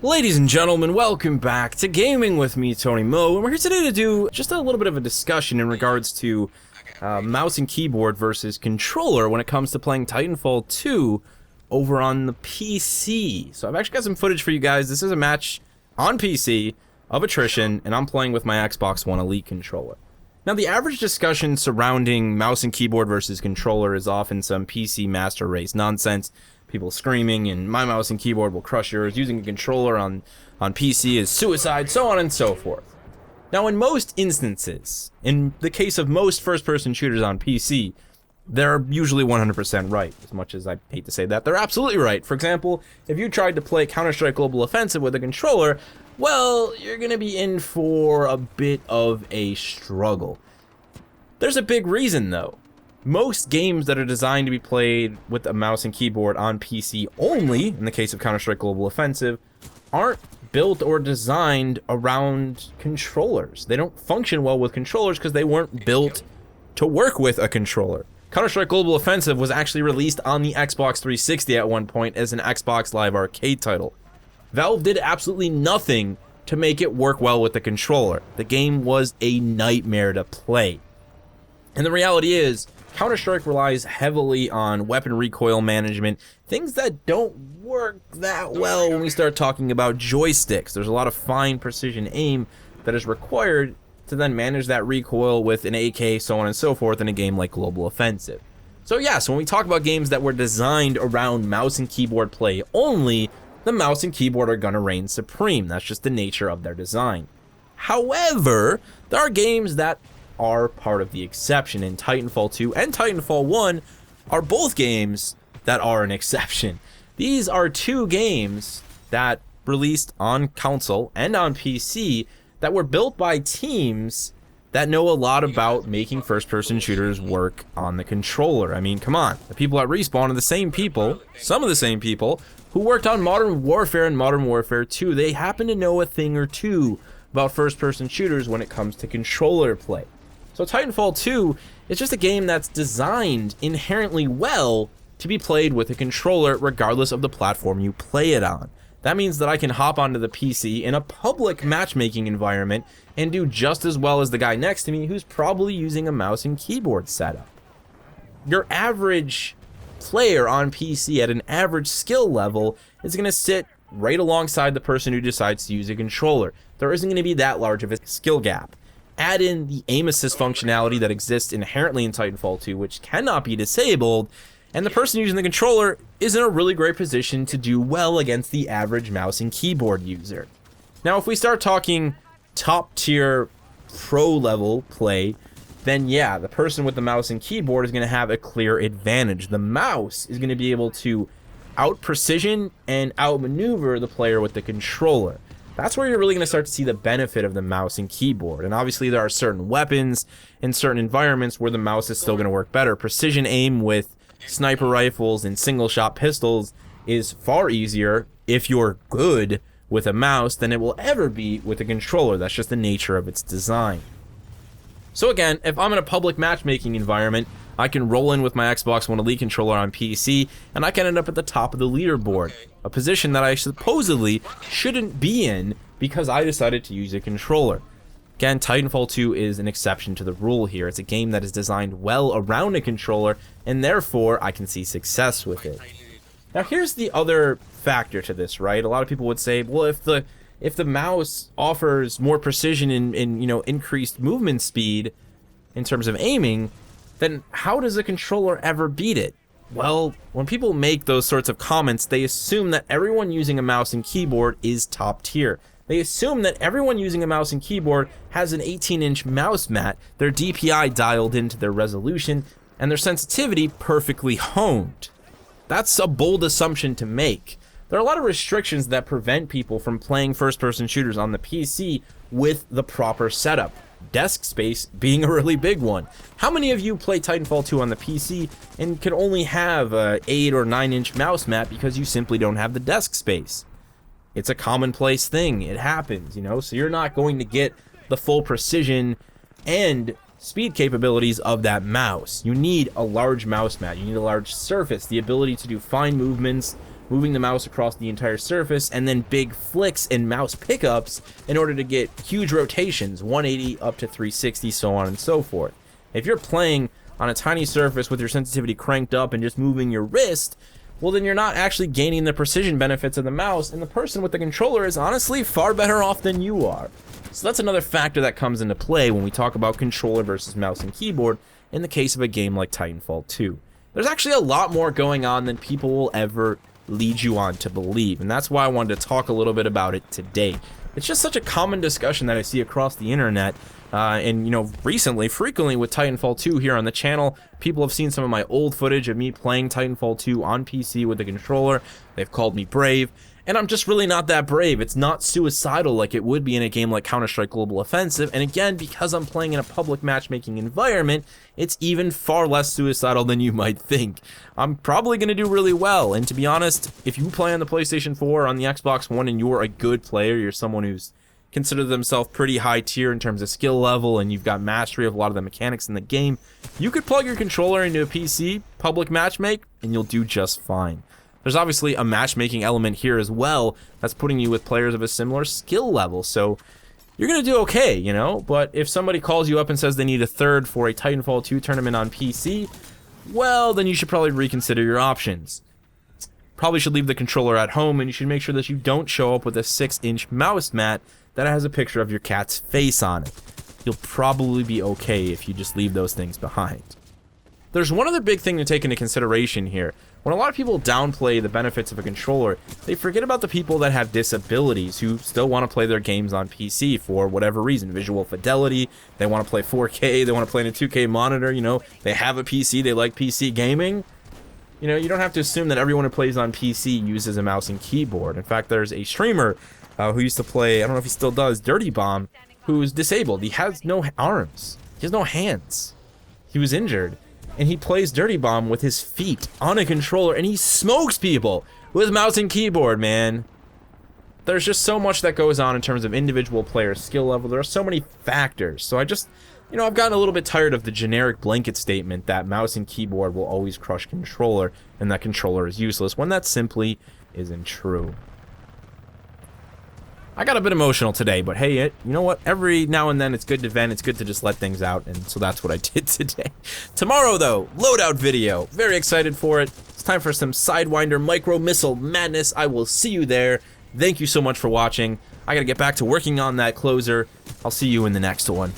Ladies and gentlemen, welcome back to Gaming with me, Tony Mo, and we're here today to do just a little bit of a discussion in regards to mouse and keyboard versus controller when it comes to playing Titanfall 2 over on the PC. So I've actually got some footage for you guys. This is a match on PC of attrition, and I'm playing with my Xbox One Elite controller. Now, the average discussion surrounding mouse and keyboard versus controller is often some PC master race nonsense. People screaming, and my mouse and keyboard will crush yours. Using a controller on PC is suicide, so on and so forth. Now, in most instances, in the case of most first-person shooters on PC, they're usually 100% right. As much as I hate to say that, they're absolutely right. For example, if you tried to play Counter-Strike Global Offensive with a controller, well, you're going to be in for a bit of a struggle. There's a big reason, though. Most games that are designed to be played with a mouse and keyboard on PC only, in the case of Counter-Strike Global Offensive, aren't built or designed around controllers. They don't function well with controllers because they weren't built to work with a controller. Counter-Strike Global Offensive was actually released on the Xbox 360 at one point as an Xbox Live Arcade title. Valve did absolutely nothing to make it work well with the controller. The game was a nightmare to play. And the reality is, Counter-Strike relies heavily on weapon recoil management, things that don't work that well when we start talking about joysticks. There's a lot of fine precision aim that is required to then manage that recoil with an AK, so on and so forth, in a game like Global Offensive. So yes, when we talk about games that were designed around mouse and keyboard play only, the mouse and keyboard are gonna reign supreme. That's just the nature of their design. However, there are games that are part of the exception, and Titanfall 2 and Titanfall 1 are both games that are an exception. These are two games that released on console and on PC that were built by teams that know a lot about making first-person shooters work on the controller. I mean, come on. The people at Respawn are the same people, some of the same people, who worked on Modern Warfare and Modern Warfare 2. They happen to know a thing or two about first-person shooters when it comes to controller play. So Titanfall 2 is just a game that's designed inherently well to be played with a controller regardless of the platform you play it on. That means that I can hop onto the PC in a public matchmaking environment and do just as well as the guy next to me who's probably using a mouse and keyboard setup. Your average player on PC at an average skill level is going to sit right alongside the person who decides to use a controller. There isn't going to be that large of a skill gap. Add in the aim assist functionality that exists inherently in Titanfall 2, which cannot be disabled, and the person using the controller is in a really great position to do well against the average mouse and keyboard user. Now, if we start talking top tier pro level play, then yeah, the person with the mouse and keyboard is going to have a clear advantage. The mouse is going to be able to out precision and outmaneuver the player with the controller. That's where you're really going to start to see the benefit of the mouse and keyboard. And obviously there are certain weapons in certain environments where the mouse is still going to work better. Precision aim with sniper rifles and single shot pistols is far easier if you're good with a mouse than it will ever be with a controller. That's just the nature of its design. So again, if I'm in a public matchmaking environment, I can roll in with my Xbox One Elite controller on PC, and I can end up at the top of the leaderboard, a position that I supposedly shouldn't be in because I decided to use a controller. Again, Titanfall 2 is an exception to the rule here. It's a game that is designed well around a controller, and therefore I can see success with it. Now here's the other factor to this, right? A lot of people would say, well, if the mouse offers more precision and increased movement speed in terms of aiming, then how does a controller ever beat it? Well, when people make those sorts of comments, they assume that everyone using a mouse and keyboard is top tier. They assume that everyone using a mouse and keyboard has an 18-inch mouse mat, their DPI dialed into their resolution, and their sensitivity perfectly honed. That's a bold assumption to make. There are a lot of restrictions that prevent people from playing first-person shooters on the PC with the proper setup. Desk space being a really big one. How many of you play Titanfall 2 on the PC and can only have a 8 or 9-inch mouse mat because you simply don't have the desk space? It's a commonplace thing. It happens, so you're not going to get the full precision and speed capabilities of that mouse. You need a large mouse mat. You need a large surface, the ability to do fine movements moving the mouse across the entire surface, and then big flicks and mouse pickups in order to get huge rotations, 180 up to 360, so on and so forth. If you're playing on a tiny surface with your sensitivity cranked up and just moving your wrist, well, then you're not actually gaining the precision benefits of the mouse, and the person with the controller is honestly far better off than you are. So that's another factor that comes into play when we talk about controller versus mouse and keyboard in the case of a game like Titanfall 2. There's actually a lot more going on than people will ever lead you on to believe, and that's why I wanted to talk a little bit about it today. It's just such a common discussion that I see across the internet, and recently, frequently with Titanfall 2 here on the channel. People have seen some of my old footage of me playing Titanfall 2 on PC with the controller. They've called me brave, and I'm just really not that brave. It's not suicidal like it would be in a game like Counter-Strike Global Offensive, and again, because I'm playing in a public matchmaking environment, it's even far less suicidal than you might think. I'm probably going to do really well, and to be honest, if you play on the PlayStation 4 or on the Xbox One and you're a good player, you're someone who's considered themselves pretty high tier in terms of skill level, and you've got mastery of a lot of the mechanics in the game, you could plug your controller into a PC, public matchmake, and you'll do just fine. There's obviously a matchmaking element here as well that's putting you with players of a similar skill level, so you're going to do okay, but if somebody calls you up and says they need a third for a Titanfall 2 tournament on PC, well, then you should probably reconsider your options. Probably should leave the controller at home, and you should make sure that you don't show up with a 6-inch mouse mat that has a picture of your cat's face on it. You'll probably be okay if you just leave those things behind. There's one other big thing to take into consideration here. When a lot of people downplay the benefits of a controller, they forget about the people that have disabilities who still want to play their games on PC for whatever reason. Visual fidelity, they want to play 4K, they want to play in a 2K monitor, they have a PC, they like PC gaming. You don't have to assume that everyone who plays on PC uses a mouse and keyboard. In fact, there's a streamer who used to play, I don't know if he still does, Dirty Bomb, who's disabled. He has no arms. He has no hands. He was injured. And he plays Dirty Bomb with his feet on a controller, and he smokes people with mouse and keyboard, man. There's just so much that goes on in terms of individual player skill level. There are so many factors. So I just, I've gotten a little bit tired of the generic blanket statement that mouse and keyboard will always crush controller, and that controller is useless, when that simply isn't true. I got a bit emotional today, but hey, you know what? Every now and then it's good to vent, it's good to just let things out, and so that's what I did today. Tomorrow, though, loadout video. Very excited for it. It's time for some Sidewinder micro missile madness. I will see you there. Thank you so much for watching. I gotta get back to working on that closer. I'll see you in the next one.